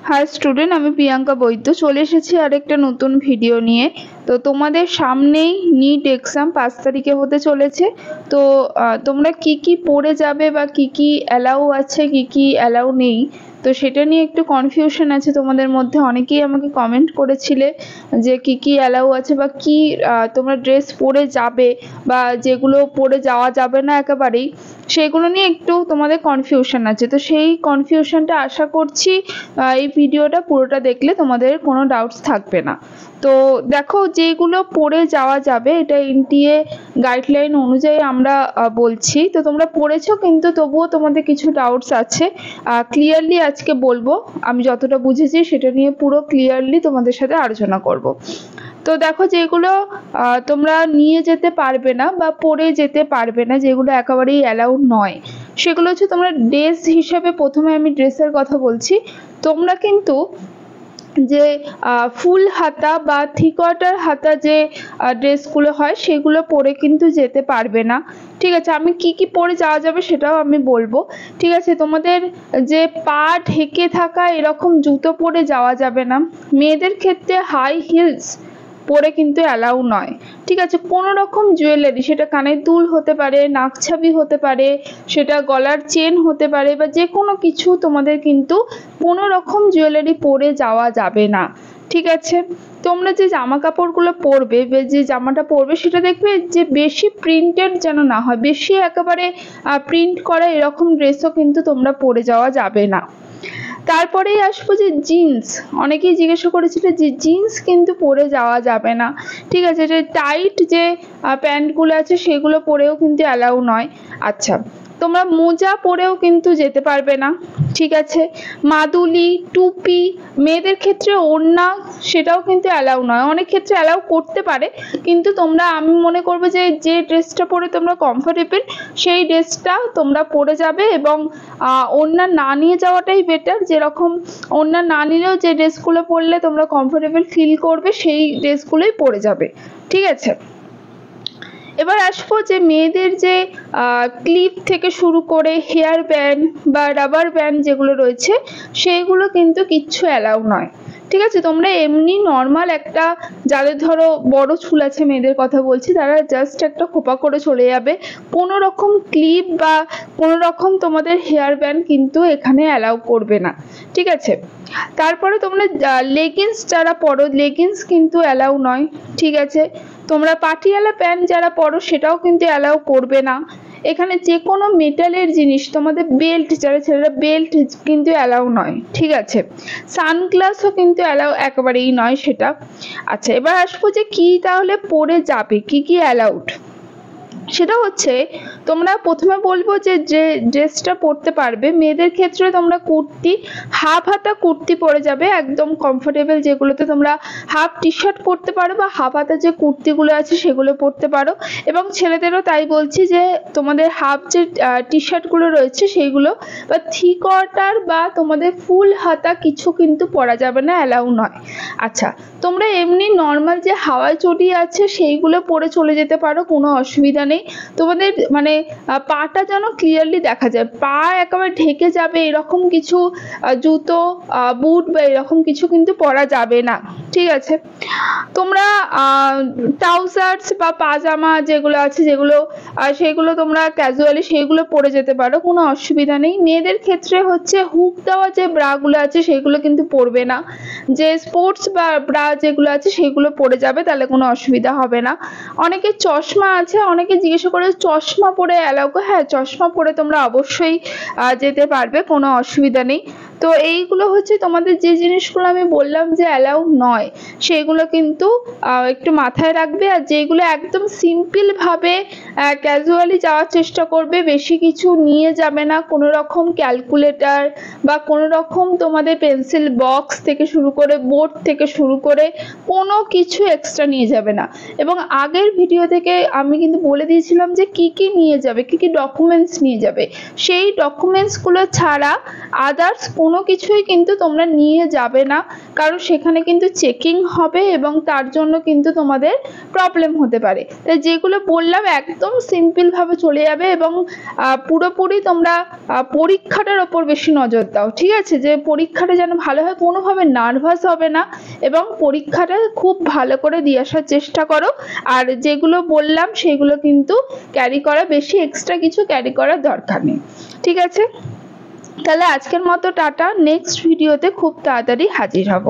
Hi student, আমি প্রিয়াঙ্কা বৈদ্য চলে এসেছি আরেকটা নতুন ভিডিও নিয়ে। তো তোমাদের সামনেই নিট এক্সাম 5 তারিখে হতে চলেছে। তো তোমরা কি কি পড়ে যাবে বা কি কি অ্যালাউ আছে কি কি অ্যালাউ নেই, তো সেটা নিয়ে একটু কনফিউশন আছে তোমাদের মধ্যে। অনেকেই আমাকে কমেন্ট করেছিলে যে কি কি অ্যালাউ আছে বা কি তোমরা ড্রেস পরে যাবে বা যেগুলো পরে যাওয়া যাবে না একেবারেই, সেগুলো নিয়ে একটু তোমাদের কনফিউশন আছে। তো সেই কনফিউশনটা আশা করছি এই ভিডিওটা পুরোটা দেখলে তোমাদের কোনো ডাউটস থাকবে না। তো দেখো, যেগুলো পড়ে যাওয়া যাবে এটা এনটিএ গাইডলাইন অনুযায়ী আমরা বলছি। তো তোমরা পড়েছো, কিন্তু তবুও তোমাদের কিছু ডাউটস আছে, ক্লিয়ারলি আজকে বলবো। আমি যতটা বুঝেছি সেটা নিয়ে পুরো ক্লিয়ারলি তোমাদের সাথে আলোচনা করব। তো দেখো, যেগুলো তোমরা নিয়ে যেতে পারবে না বা পরে যেতে পারবে না, যেগুলো একেবারেই অ্যালাউড নয়, সেগুলো হচ্ছে তোমরা ড্রেস হিসেবে। প্রথমে আমি ড্রেসের কথা বলছি। তোমরা কিন্তু যে ফুল হাতা বা থ্রি কোয়ার্টার হাতা যে ড্রেসগুলো হয় সেগুলো পরে কিন্তু যেতে পারবে না। ঠিক আছে, আমি কি কি পরে যাওয়া যাবে সেটাও আমি বলবো। ঠিক আছে, তোমাদের যে পা ঢেকে থাকা এরকম জুতো পরে যাওয়া যাবে না। মেয়েদের ক্ষেত্রে হাই হিলস পরে কিন্তু অ্যালাউ নয়। ঠিক আছে, কোনো রকম জুয়েলারি, সেটা কানের দুল হতে পারে, নাকছাবি হতে পারে, সেটা গলার চেন হতে পারে, বা যে কোনো কিছু তোমাদের কিন্তু কোনো রকম জুয়েলারি পরে যাওয়া যাবে না। ঠিক আছে, তোমরা যে জামা কাপড়গুলো পরবে, যে জামাটা পরবে সেটা দেখবে যে বেশি প্রিন্টেড যেন না হয়। বেশি একেবারে প্রিন্ট করা এরকম ড্রেসও কিন্তু তোমরা পরে যাওয়া যাবে না। তারপরেই আসবো যে জিন্স। অনেকেই জিজ্ঞাসা করেছিল যে জিন্স কিন্তু পরে যাওয়া যাবে না। ঠিক আছে, যে টাইট যে প্যান্টগুলো আছে সেগুলো পরেও কিন্তু অ্যালাউ নয়। আচ্ছা, তোমরা মোজা পরেও কিন্তু যেতে পারবে না। ঠিক আছে, মাদুলি, টুপি, মেয়েদের ক্ষেত্রে ওড়না, সেটাও কিন্তু অ্যালাউ নয়। অনেক ক্ষেত্রে অ্যালাউ করতে পারে, কিন্তু তোমরা, আমি মনে করবো যে যে ড্রেসটা পরে তোমরা কমফোর্টেবল সেই ড্রেসটা তোমরা পরে যাবে, এবং ওড়না না নিয়ে যাওয়াটাই বেটার। যেরকম ওড়না না নিলেও যে ড্রেসগুলো পরলে তোমরা কমফোর্টেবল ফিল করবে সেই ড্রেসগুলোই পরে যাবে। ঠিক আছে, এবার আসবো যে মেয়েদের যে ক্লিপ থেকে শুরু করে হেয়ার ব্যান্ড বা রাবার ব্যান্ড যেগুলো রয়েছে সেইগুলো কিন্তু কিচ্ছু অ্যালাউ নয়। ঠিক আছে, তোমরা এমনি নর্মাল একটা, যাদের ধরো বড় চুল আছে মেয়েদের কথা বলছি, তারা জাস্ট একটা খোপা করে চলে যাবে। কোনো রকম ক্লিপ বা কোনো রকম তোমাদের হেয়ার ব্যান্ড কিন্তু এখানে অ্যালাউ করবে না। ঠিক আছে, তারপরে তোমরা লেগিংস যারা পরো, লেগিংস কিন্তু অ্যালাউ নয়। ঠিক আছে, তোমরা পাটিয়ালা প্যান্ট যারা পরো সেটাও কিন্তু অ্যালাউ করবে না। এখানে যে কোনো মেটালের জিনিস, তোমাদের বেল্ট, যারা ছেলেরা বেল্ট কিন্তু অ্যালাউ নয়। ঠিক আছে, সানগ্লাসও কিন্তু অ্যালাউ একেবারেই নয় সেটা। আচ্ছা, এবার আসবো যে কি তাহলে পরে যাবে, কি কি অ্যালাউড, সেটা হচ্ছে তোমরা প্রথমে বলবো যে যে ড্রেসটা পরতে পারবে। মেয়েদের ক্ষেত্রে তোমরা কুর্তি, হাফ হাতা কুর্তি পরে যাবে, একদম কমফোর্টেবল, যেগুলোতে তোমরা হাফ টি শার্ট পরতে পারো বা হাফ হাতা যে কুর্তিগুলো আছে সেগুলো পরতে পারো। এবং ছেলেদেরও তাই বলছি যে তোমাদের হাফ যে টি শার্টগুলো রয়েছে সেইগুলো, বা থ্রি কোয়ার্টার বা তোমাদের ফুল হাতা কিছু কিন্তু পরা যাবে না, অ্যালাউ নয়। আচ্ছা, তোমরা এমনি নর্মাল যে হাওয়াই চটি আছে সেইগুলো পরে চলে যেতে পারো, কোনো অসুবিধা নেই। তোমাদের মানে পাটা যেন ক্লিয়ারলি দেখা যায়, পা একেবারে ঢেকে যাবে এরকম কিছু জুতো, বুট বা এরকম কিছু কিন্তু পরা যাবে না। ঠিক আছে, তোমরা ট্রাউজার্স বা পাজামা যেগুলো আছে, যেগুলো সেগুলো তোমরা ক্যাজুয়ালি সেইগুলো পরে যেতে পারো, কোনো অসুবিধা নেই। মেয়েদের ক্ষেত্রে হচ্ছে হুক দেওয়া যে ব্রাগুলো আছে সেগুলো কিন্তু পরবে না। যে স্পোর্টস বা ব্রা যেগুলো আছে সেগুলো পরে যাবে, তাহলে কোনো অসুবিধা হবে না। অনেকে চশমা আছে, অনেকে জিজ্ঞাসা করে চশমা পরে অ্যালাউ, হ্যাঁ চশমা পরে তোমরা অবশ্যই যেতে পারবে, কোনো অসুবিধা নেই। তো এইগুলো হচ্ছে তোমাদের যে জিনিসগুলো আমি বললাম যে অ্যালাউ নয়, সেগুলো কিন্তু একটু মাথায় রাখবে। আর যেগুলো একদম সিম্পল ভাবে ক্যাজুয়ালি যাওয়ার চেষ্টা করবে, বেশি কিছু নিয়ে যাবে না, কোনো রকম ক্যালকুলেটর বা কোনো রকম তোমাদের পেন্সিল বক্স থেকে শুরু করে বোর্ড থেকে শুরু করে কোনো কিছু এক্সট্রা নিয়ে যাবে না। এবং আগের ভিডিও থেকে আমি কিন্তু বলে দিয়েছিলাম যে কি কি নিয়ে যাবে, কি কি ডকুমেন্টস নিয়ে যাবে। সেই ডকুমেন্টসগুলো ছাড়া আদার্স কোনো কোনো কিছুই কিন্তু তোমরা নিয়ে যাবে না, কারণ সেখানে কিন্তু চেকিং হবে এবং তার জন্য কিন্তু তোমাদের প্রবলেম হতে পারে। তাই যেগুলো বললাম একদম সিম্পল ভাবে চলে যাবে এবং পুরোপুরি তোমরা পরীক্ষাটার ওপর বেশি নজর দাও, ঠিক আছে? যে পরীক্ষাটা যেন ভালো হয়, কোনোভাবে নার্ভাস হবে না এবং পরীক্ষাটা খুব ভালো করে দিয়ে আসার চেষ্টা করো। আর যেগুলো বললাম সেগুলো কিন্তু ক্যারি করা, বেশি এক্সট্রা কিছু ক্যারি করার দরকার নেই, ঠিক আছে? তাহলে আজকের মতো টাটা, নেক্সট ভিডিওতে খুব তাড়াতাড়ি হাজির হব।